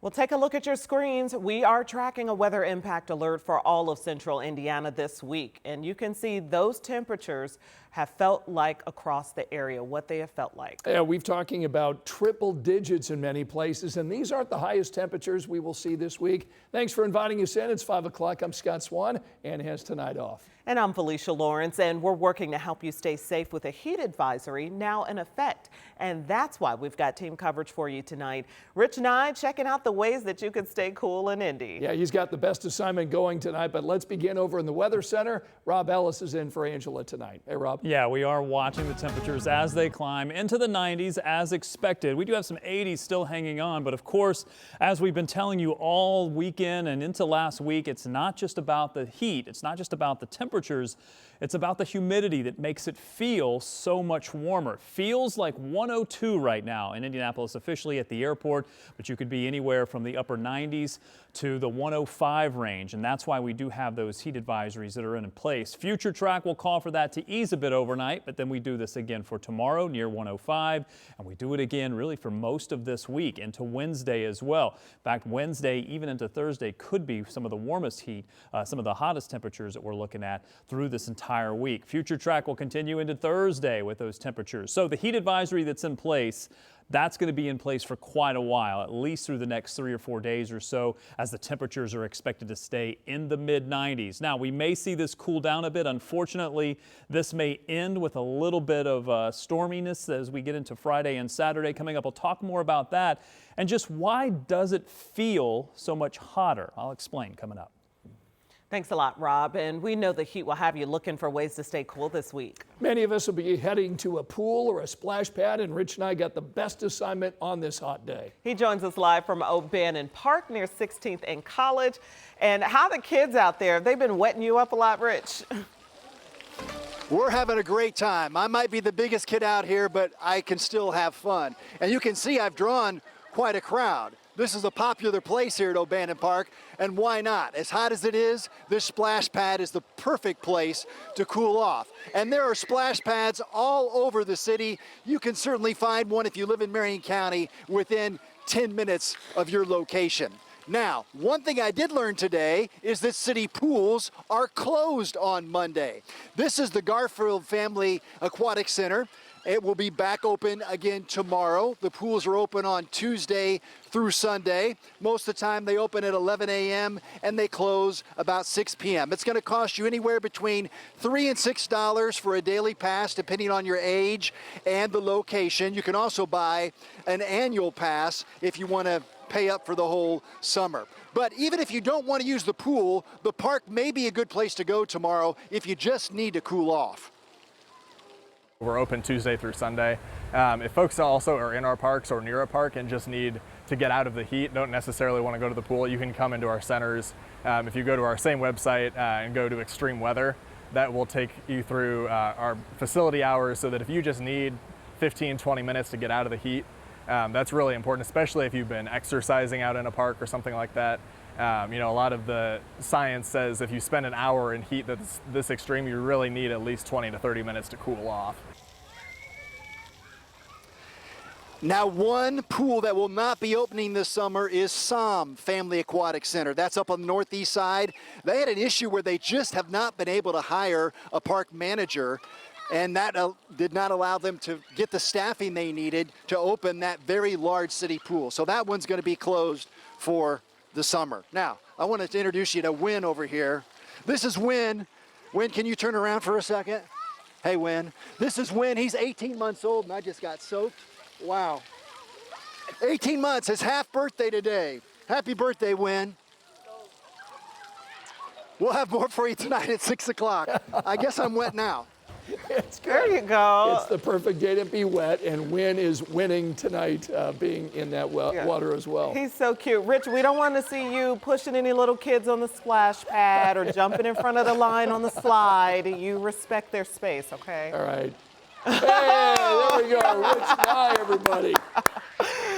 Well, take a look at your screens. We are tracking a weather impact alert for all of central Indiana this week. And you can see those temperatures have felt like across the area, what they have felt like. Yeah, we've talking about triple digits in many places, and these aren't the highest temperatures we will see this week. Thanks for inviting us in. It's 5 o'clock. I'm Scott Swan, and has tonight off. And I'm Felicia Lawrence, and we're working to help you stay safe with a heat advisory now in effect. And that's why we've got team coverage for you tonight. Rich Nye checking out the ways that you can stay cool in Indy. Yeah, he's got the best assignment going tonight, but let's begin over in the Weather Center. Rob Ellis is in for Angela tonight. Hey, Rob. Yeah, we are watching the temperatures as they climb into the 90s as expected. We do have some 80s still hanging on, but of course, as we've been telling you all weekend and into last week, it's not just about the heat. It's not just about the temperatures. It's about the humidity that makes it feel so much warmer. Feels like 102 right now in Indianapolis, officially at the airport, but you could be anywhere from the upper 90s to the 105 range, and that's why we do have those heat advisories that are in place. Future track will call for that to ease a bit overnight, but then we do this again for tomorrow near 105, and we do it again really for most of this week into Wednesday as well. In fact, Wednesday even into Thursday could be some of the warmest heat, some of the hottest temperatures that we're looking at through this entire week. Future track will continue into Thursday with those temperatures. So the heat advisory that's in place, that's going to be in place for quite a while, at least through the next 3 or 4 days or so, as the temperatures are expected to stay in the mid-90s. Now, we may see this cool down a bit. Unfortunately, this may end with a little bit of storminess as we get into Friday and Saturday coming up. We'll talk more about that and just why does it feel so much hotter? I'll explain coming up. Thanks a lot, Rob. And we know the heat will have you looking for ways to stay cool this week. Many of us will be heading to a pool or a splash pad, and Rich and I got the best assignment on this hot day. He joins us live from O'Bannon Park near 16th and College. And how the kids out there, they've been wetting you up a lot, Rich. We're having a great time. I might be the biggest kid out here, but I can still have fun. And you can see I've drawn quite a crowd. This is a popular place here at O'Bannon Park, and why not? As hot as it is, this splash pad is the perfect place to cool off. And there are splash pads all over the city. You can certainly find one if you live in Marion County within 10 minutes of your location. Now, one thing I did learn today is that city pools are closed on Monday. This is the Garfield Family Aquatic Center. It will be back open again tomorrow. The pools are open on Tuesday through Sunday. Most of the time they open at 11 a.m. and they close about 6 p.m. It's going to cost you anywhere between $3 and $6 for a daily pass, depending on your age and the location. You can also buy an annual pass if you want to pay up for the whole summer. But even if you don't want to use the pool, the park may be a good place to go tomorrow if you just need to cool off. We're open Tuesday through Sunday. If folks also are in our parks or near a park and just need to get out of the heat, don't necessarily want to go to the pool, you can come into our centers. If you go to our same website and go to extreme weather, that will take you through our facility hours so that if you just need 15, 20 minutes to get out of the heat, that's really important, especially if you've been exercising out in a park or something like that. You know, a lot of the science says if you spend an hour in heat that's this extreme, you really need at least 20 to 30 minutes to cool off. Now, one pool that will not be opening this summer is SOM Family Aquatic Center. That's up on the northeast side. They had an issue where they just have not been able to hire a park manager, and that did not allow them to get the staffing they needed to open that very large city pool. So that one's going to be closed for the summer. Now, I wanted to introduce you to Win over here. This is Win. Win, can you turn around for a second? Hey, Win. This is Win. He's 18 months old, and I just got soaked. Wow. 18 months, his half birthday today. Happy birthday, Win. We'll have more for you tonight at 6 o'clock. I guess I'm wet now. It's good. There you go. It's the perfect day to be wet, and Win is winning tonight, being in that water as well. He's so cute. Rich, we don't want to see you pushing any little kids on the splash pad or jumping in front of the line on the slide. You respect their space, okay? All right. Hey, there we go. Rich Nye, everybody.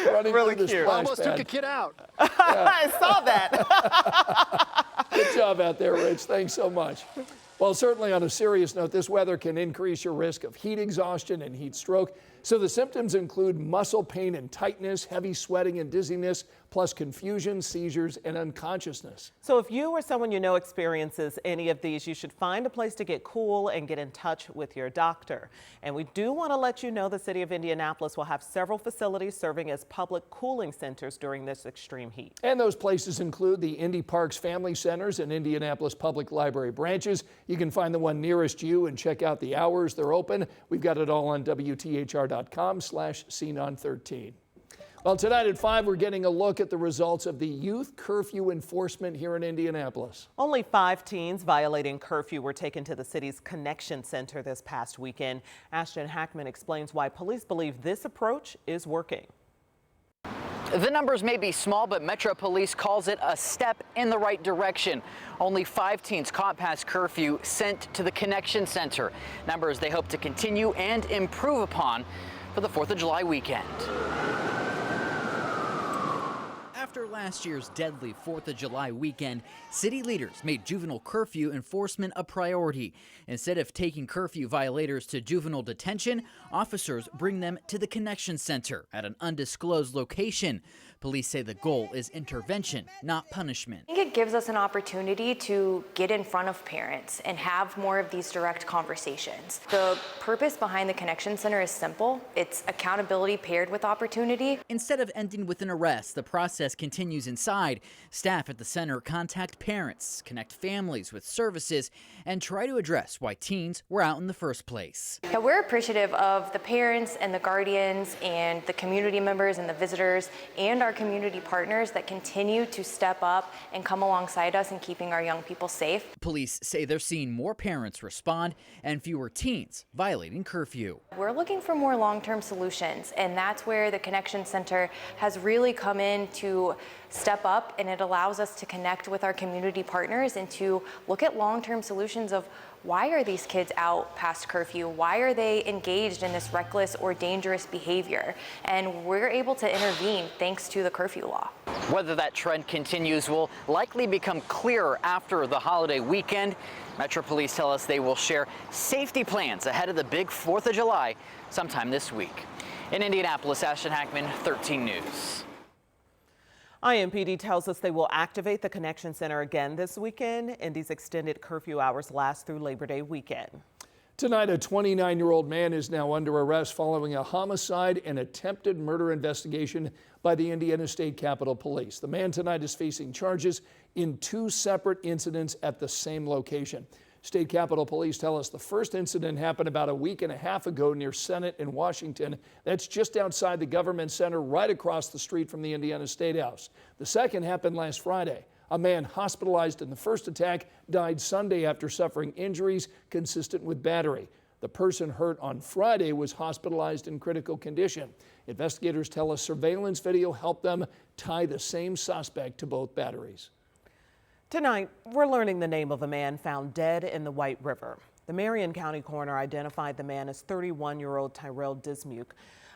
Running Really through the cute. splash Almost pad. took a kid out. I saw that. Good job out there, Rich. Thanks so much. Well, certainly on a serious note, this weather can increase your risk of heat exhaustion and heat stroke. So the symptoms include muscle pain and tightness, heavy sweating and dizziness, plus confusion, seizures, and unconsciousness. So if you or someone you know experiences any of these, you should find a place to get cool and get in touch with your doctor. And we do want to let you know the city of Indianapolis will have several facilities serving as public cooling centers during this extreme heat. And those places include the Indy Parks Family Centers and Indianapolis Public Library branches. You can find the one nearest you and check out the hours they're open. We've got it all on WTHR.com/CNON13. Well, tonight at 5, we're getting a look at the results of the youth curfew enforcement here in Indianapolis. Only 5 teens violating curfew were taken to the city's Connection Center this past weekend. Ashton Hackman explains why police believe this approach is working. The numbers may be small, but Metro Police calls it a step in the right direction. Only 5 teens caught past curfew sent to the Connection Center. Numbers they hope to continue and improve upon for the 4th of July weekend. After last year's deadly 4th of July weekend, city leaders made juvenile curfew enforcement a priority. Instead of taking curfew violators to juvenile detention, officers bring them to the Connection Center at an undisclosed location. Police say the goal is intervention, not punishment. I think it gives us an opportunity to get in front of parents and have more of these direct conversations. The purpose behind the Connection Center is simple. It's accountability paired with opportunity. Instead of ending with an arrest, the process continues inside. Staff at the center contact parents, connect families with services, and try to address why teens were out in the first place. Now, we're appreciative of the parents and the guardians and the community members and the visitors and our community partners that continue to step up and come alongside us in keeping our young people safe. Police say they're seeing more parents respond and fewer teens violating curfew. We're looking for more long-term solutions, and that's where the Connection Center has really come in to step up, and it allows us to connect with our community partners and to look at long-term solutions of why are these kids out past curfew? Why are they engaged in this reckless or dangerous behavior? And we're able to intervene thanks to the curfew law. Whether that trend continues will likely become clearer after the holiday weekend. Metro Police tell us they will share safety plans ahead of the big 4th of July sometime this week. In Indianapolis, Ashton Hackman, 13 News. IMPD tells us they will activate the Connection Center again this weekend. Indy's extended curfew hours last through Labor Day weekend. Tonight, a 29-year-old man is now under arrest following a homicide and attempted murder investigation by the Indiana State Capitol Police. The man tonight is facing charges in 2 separate incidents at the same location. State Capitol Police tell us the first incident happened about a week and a half ago near Senate in Washington. That's just outside the government center right across the street from the Indiana State House. The second happened last Friday. A man hospitalized in the first attack died Sunday after suffering injuries consistent with battery. The person hurt on Friday was hospitalized in critical condition. Investigators tell us surveillance video helped them tie the same suspect to both batteries. Tonight, we're learning the name of a man found dead in the White River. The Marion County coroner identified the man as 31-year-old Tyrell Dismuke.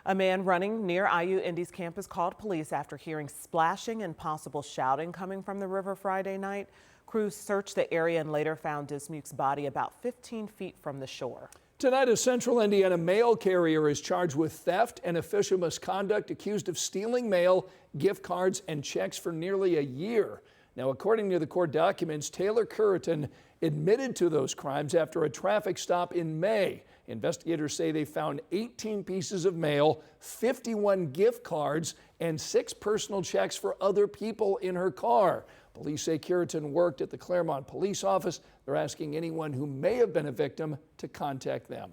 A man running near IU Indy's campus called police after hearing splashing and possible shouting coming from the river Friday night. Crews searched the area and later found Dismuke's body about 15 feet from the shore. Tonight, a Central Indiana mail carrier is charged with theft and official misconduct, accused of stealing mail, gift cards, and checks for nearly a year. Now, according to the court documents, Taylor Curriton admitted to those crimes after a traffic stop in May. Investigators say they found 18 pieces of mail, 51 gift cards, and 6 personal checks for other people in her car. Police say Curriton worked at the Claremont Police Office. They're asking anyone who may have been a victim to contact them.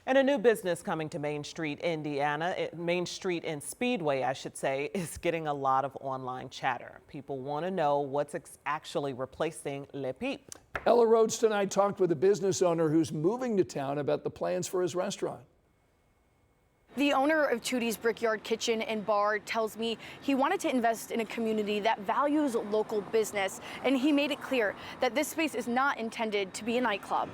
And a new business coming to Main Street, Indiana, Main Street in Speedway, I should say, is getting a lot of online chatter. People want to know what's actually replacing Le Peep. Ella Rhodes tonight talked with a business owner who's moving to town about the plans for his restaurant. The owner of Tootie's Brickyard Kitchen and Bar tells me he wanted to invest in a community that values local business, and he made it clear that this space is not intended to be a nightclub.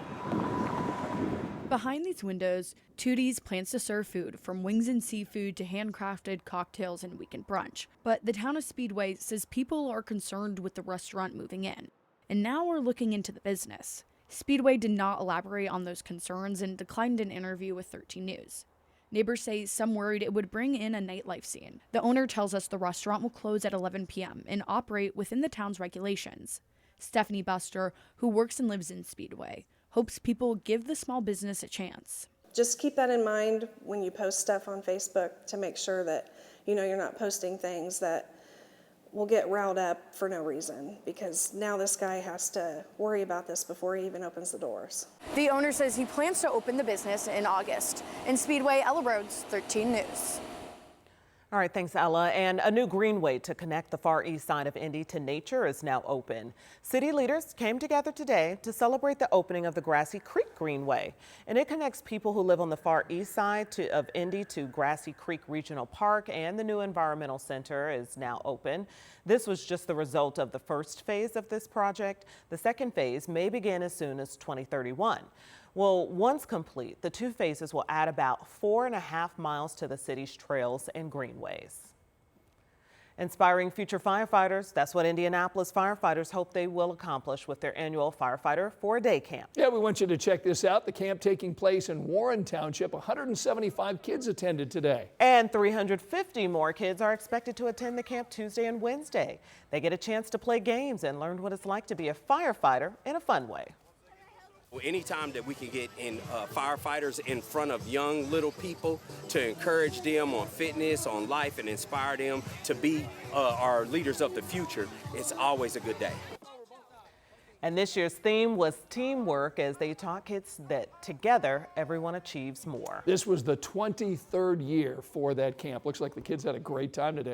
Behind these windows, Tootie's plans to serve food from wings and seafood to handcrafted cocktails and weekend brunch. But the town of Speedway says people are concerned with the restaurant moving in, and now we're looking into the business. Speedway did not elaborate on those concerns and declined an interview with 13 News. Neighbors say some worried it would bring in a nightlife scene. The owner tells us the restaurant will close at 11 p.m. and operate within the town's regulations. Stephanie Buster, who works and lives in Speedway, hopes people give the small business a chance. Just keep that in mind when you post stuff on Facebook to make sure that you're not posting things that will get riled up for no reason, because now this guy has to worry about this before he even opens the doors. The owner says he plans to open the business in August. In Speedway, Ella Rhodes, 13 News. All right, thanks, Ella. And a new greenway to connect the far east side of Indy to nature is now open. City leaders came together today to celebrate the opening of the Grassy Creek Greenway. And it connects people who live on the far east side of Indy to Grassy Creek Regional Park, and the new environmental center is now open. This was just the result of the first phase of this project. The second phase may begin as soon as 2031. Well, once complete, the two phases will add about 4.5 miles to the city's trails and greenways. Inspiring future firefighters, that's what Indianapolis firefighters hope they will accomplish with their annual Firefighter for a Day camp. Yeah, we want you to check this out. The camp taking place in Warren Township. 175 kids attended today. And 350 more kids are expected to attend the camp Tuesday and Wednesday. They get a chance to play games and learn what it's like to be a firefighter in a fun way. Anytime that we can get in firefighters in front of young little people to encourage them on fitness, on life, and inspire them to be our leaders of the future, it's always a good day. And this year's theme was teamwork, as they taught kids that together everyone achieves more. This was the 23rd year for that camp. Looks like the kids had a great time today.